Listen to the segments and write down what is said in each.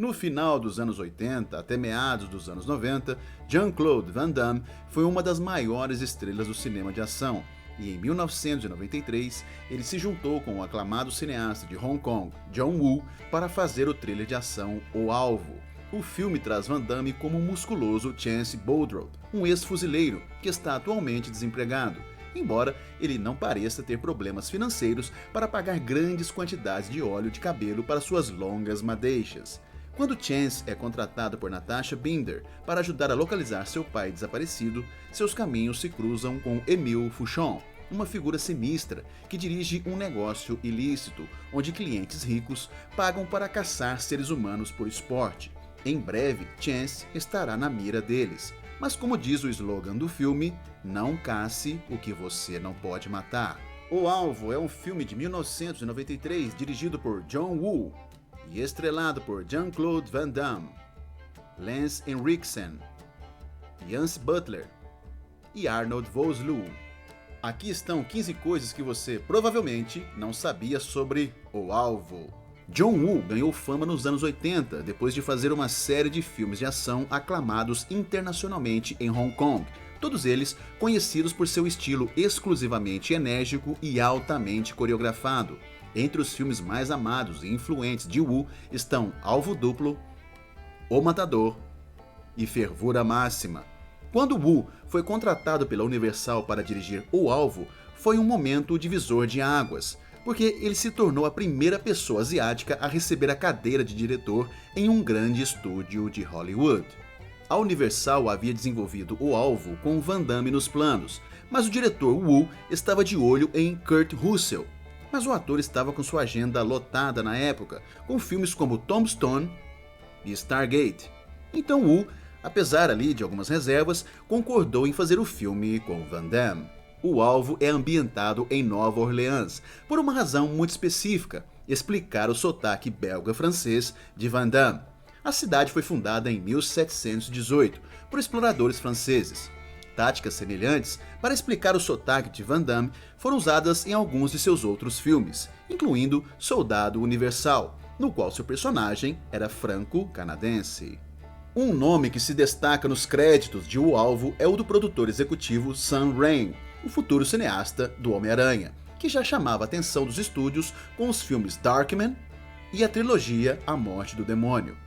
No final dos anos 80 até meados dos anos 90, Jean-Claude Van Damme foi uma das maiores estrelas do cinema de ação, e em 1993 ele se juntou com o aclamado cineasta de Hong Kong, John Woo, para fazer o thriller de ação O Alvo. O filme traz Van Damme como o musculoso Chance Boudreaux, um ex-fuzileiro que está atualmente desempregado, embora ele não pareça ter problemas financeiros para pagar grandes quantidades de óleo de cabelo para suas longas madeixas. Quando Chance é contratado por Natasha Binder para ajudar a localizar seu pai desaparecido, seus caminhos se cruzam com Emile Fouchon, uma figura sinistra que dirige um negócio ilícito, onde clientes ricos pagam para caçar seres humanos por esporte. Em breve, Chance estará na mira deles, mas como diz o slogan do filme, não casse o que você não pode matar. O Alvo é um filme de 1993 dirigido por John Woo e estrelado por Jean-Claude Van Damme, Lance Henriksen, Yance Butler e Arnold Vosloo. Aqui estão 15 coisas que você provavelmente não sabia sobre O Alvo. John Woo ganhou fama nos anos 80 depois de fazer uma série de filmes de ação aclamados internacionalmente em Hong Kong, todos eles conhecidos por seu estilo exclusivamente enérgico e altamente coreografado. Entre os filmes mais amados e influentes de Woo estão Alvo Duplo, O Matador e Fervura Máxima. Quando Woo foi contratado pela Universal para dirigir O Alvo, foi um momento divisor de águas, porque ele se tornou a primeira pessoa asiática a receber a cadeira de diretor em um grande estúdio de Hollywood. A Universal havia desenvolvido O Alvo com Van Damme nos planos, mas o diretor Woo estava de olho em Kurt Russell. Mas o ator estava com sua agenda lotada na época, com filmes como Tombstone e Stargate. Então Woo, apesar ali de algumas reservas, concordou em fazer o filme com Van Damme. O Alvo é ambientado em Nova Orleans, por uma razão muito específica: explicar o sotaque belga-francês de Van Damme. A cidade foi fundada em 1718 por exploradores franceses. Táticas semelhantes para explicar o sotaque de Van Damme foram usadas em alguns de seus outros filmes, incluindo Soldado Universal, no qual seu personagem era franco-canadense. Um nome que se destaca nos créditos de O Alvo é o do produtor executivo Sam Raimi, o futuro cineasta do Homem-Aranha, que já chamava a atenção dos estúdios com os filmes Darkman e a trilogia A Morte do Demônio.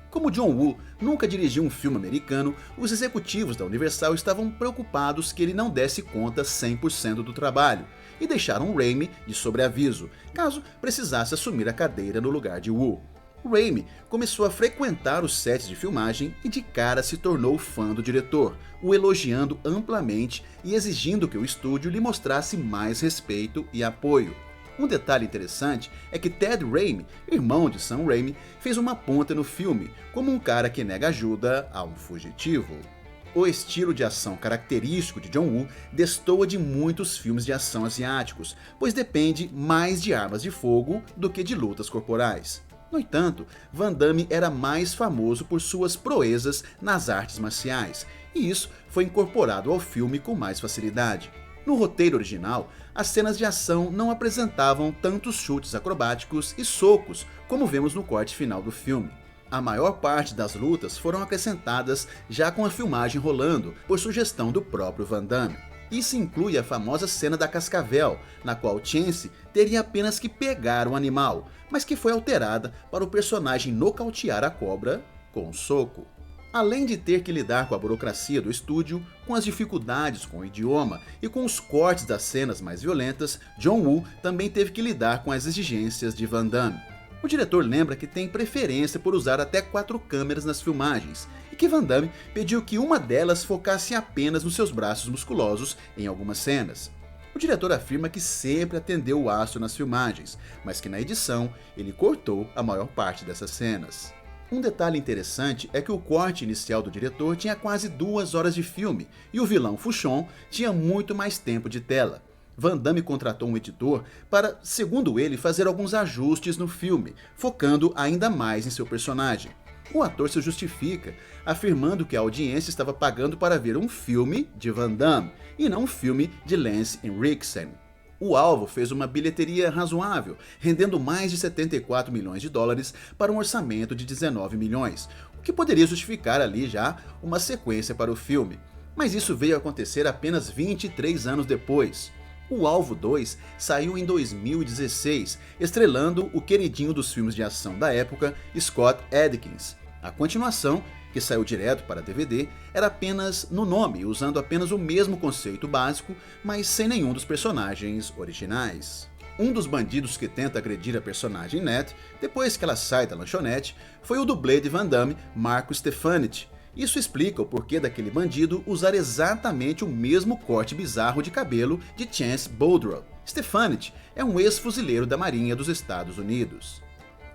Como John Woo nunca dirigiu um filme americano, os executivos da Universal estavam preocupados que ele não desse conta 100% do trabalho e deixaram Raimi de sobreaviso, caso precisasse assumir a cadeira no lugar de Woo. Raimi começou a frequentar os sets de filmagem e de cara se tornou fã do diretor, o elogiando amplamente e exigindo que o estúdio lhe mostrasse mais respeito e apoio. Um detalhe interessante é que Ted Raimi, irmão de Sam Raimi, fez uma ponta no filme, como um cara que nega ajuda a um fugitivo. O estilo de ação característico de John Woo destoa de muitos filmes de ação asiáticos, pois depende mais de armas de fogo do que de lutas corporais. No entanto, Van Damme era mais famoso por suas proezas nas artes marciais, e isso foi incorporado ao filme com mais facilidade. No roteiro original, as cenas de ação não apresentavam tantos chutes acrobáticos e socos como vemos no corte final do filme. A maior parte das lutas foram acrescentadas já com a filmagem rolando, por sugestão do próprio Van Damme. Isso inclui a famosa cena da cascavel, na qual Chance teria apenas que pegar um animal, mas que foi alterada para o personagem nocautear a cobra com um soco. Além de ter que lidar com a burocracia do estúdio, com as dificuldades com o idioma e com os cortes das cenas mais violentas, John Woo também teve que lidar com as exigências de Van Damme. O diretor lembra que tem preferência por usar até 4 câmeras nas filmagens, e que Van Damme pediu que uma delas focasse apenas nos seus braços musculosos em algumas cenas. O diretor afirma que sempre atendeu o astro nas filmagens, mas que na edição ele cortou a maior parte dessas cenas. Um detalhe interessante é que o corte inicial do diretor tinha quase 2 horas de filme, e o vilão Fouchon tinha muito mais tempo de tela. Van Damme contratou um editor para, segundo ele, fazer alguns ajustes no filme, focando ainda mais em seu personagem. O ator se justifica, afirmando que a audiência estava pagando para ver um filme de Van Damme, e não um filme de Lance Henriksen. O Alvo fez uma bilheteria razoável, rendendo mais de 74 milhões de dólares para um orçamento de 19 milhões, o que poderia justificar ali já uma sequência para o filme. Mas isso veio a acontecer apenas 23 anos depois. O Alvo 2 saiu em 2016, estrelando o queridinho dos filmes de ação da época, Scott Adkins. A continuação, que saiu direto para DVD, era apenas no nome, usando apenas o mesmo conceito básico, mas sem nenhum dos personagens originais. Um dos bandidos que tenta agredir a personagem Nat, depois que ela sai da lanchonete, foi o dublê de Van Damme, Marco Stefanich. Isso explica o porquê daquele bandido usar exatamente o mesmo corte bizarro de cabelo de Chance Boudreaux. Stefanich é um ex-fuzileiro da Marinha dos Estados Unidos.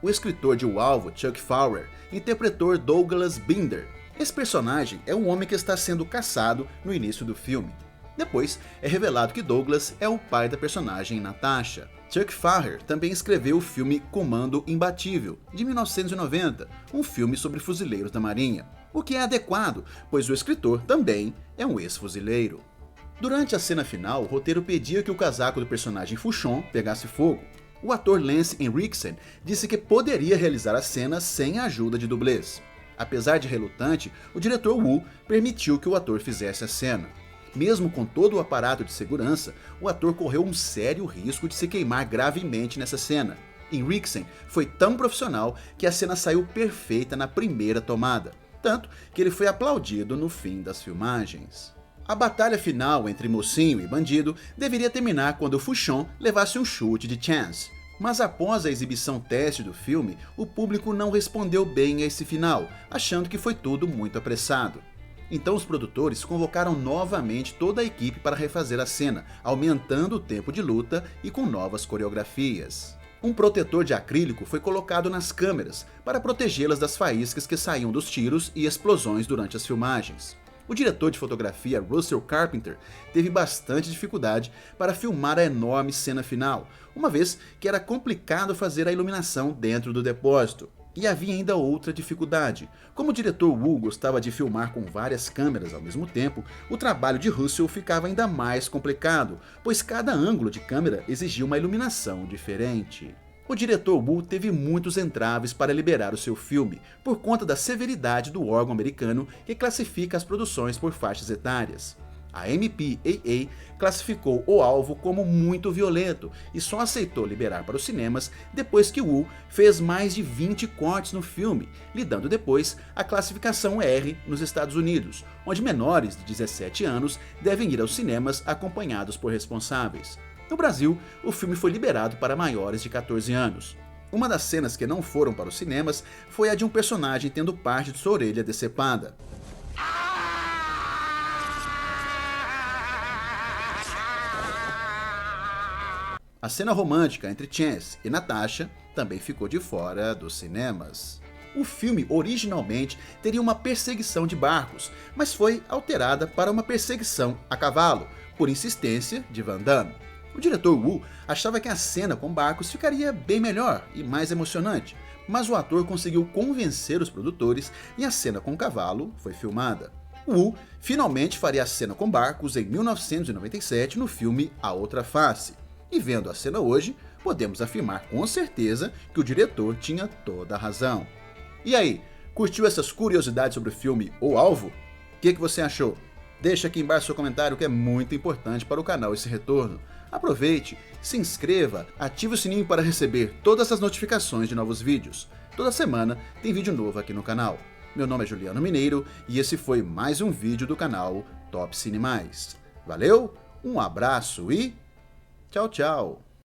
O escritor de O Alvo, Chuck Fowler, interpretou Douglas Binder. Esse personagem é um homem que está sendo caçado no início do filme. Depois, é revelado que Douglas é o pai da personagem Natasha. Chuck Fowler também escreveu o filme Comando Imbatível, de 1990, um filme sobre fuzileiros da Marinha, o que é adequado, pois o escritor também é um ex-fuzileiro. Durante a cena final, o roteiro pedia que o casaco do personagem Fuchon pegasse fogo. O ator Lance Henriksen disse que poderia realizar a cena sem a ajuda de dublês. Apesar de relutante, o diretor Woo permitiu que o ator fizesse a cena. Mesmo com todo o aparato de segurança, o ator correu um sério risco de se queimar gravemente nessa cena. Henriksen foi tão profissional que a cena saiu perfeita na primeira tomada, tanto que ele foi aplaudido no fim das filmagens. A batalha final entre mocinho e bandido deveria terminar quando Fuchon levasse um chute de Chance. Mas após a exibição teste do filme, o público não respondeu bem a esse final, achando que foi tudo muito apressado. Então os produtores convocaram novamente toda a equipe para refazer a cena, aumentando o tempo de luta e com novas coreografias. Um protetor de acrílico foi colocado nas câmeras para protegê-las das faíscas que saíam dos tiros e explosões durante as filmagens. O diretor de fotografia Russell Carpenter teve bastante dificuldade para filmar a enorme cena final, uma vez que era complicado fazer a iluminação dentro do depósito. E havia ainda outra dificuldade. Como o diretor Woo gostava de filmar com várias câmeras ao mesmo tempo, o trabalho de Russell ficava ainda mais complicado, pois cada ângulo de câmera exigia uma iluminação diferente. O diretor Woo teve muitos entraves para liberar o seu filme, por conta da severidade do órgão americano que classifica as produções por faixas etárias. A MPAA classificou O Alvo como muito violento e só aceitou liberar para os cinemas depois que Woo fez mais de 20 cortes no filme, lhe dando depois a classificação R nos Estados Unidos, onde menores de 17 anos devem ir aos cinemas acompanhados por responsáveis. No Brasil, o filme foi liberado para maiores de 14 anos. Uma das cenas que não foram para os cinemas foi a de um personagem tendo parte de sua orelha decepada. A cena romântica entre Chance e Natasha também ficou de fora dos cinemas. O filme originalmente teria uma perseguição de barcos, mas foi alterada para uma perseguição a cavalo, por insistência de Van Damme. O diretor Woo achava que a cena com barcos ficaria bem melhor e mais emocionante, mas o ator conseguiu convencer os produtores e a cena com o cavalo foi filmada. Woo finalmente faria a cena com barcos em 1997 no filme A Outra Face. E vendo a cena hoje, podemos afirmar com certeza que o diretor tinha toda a razão. E aí, curtiu essas curiosidades sobre o filme O Alvo? O que você achou? Deixa aqui embaixo seu comentário que é muito importante para o canal esse retorno. Aproveite, se inscreva, ative o sininho para receber todas as notificações de novos vídeos. Toda semana tem vídeo novo aqui no canal. Meu nome é Juliano Mineiro e esse foi mais um vídeo do canal Top Cine Mais. Valeu, um abraço e tchau, tchau!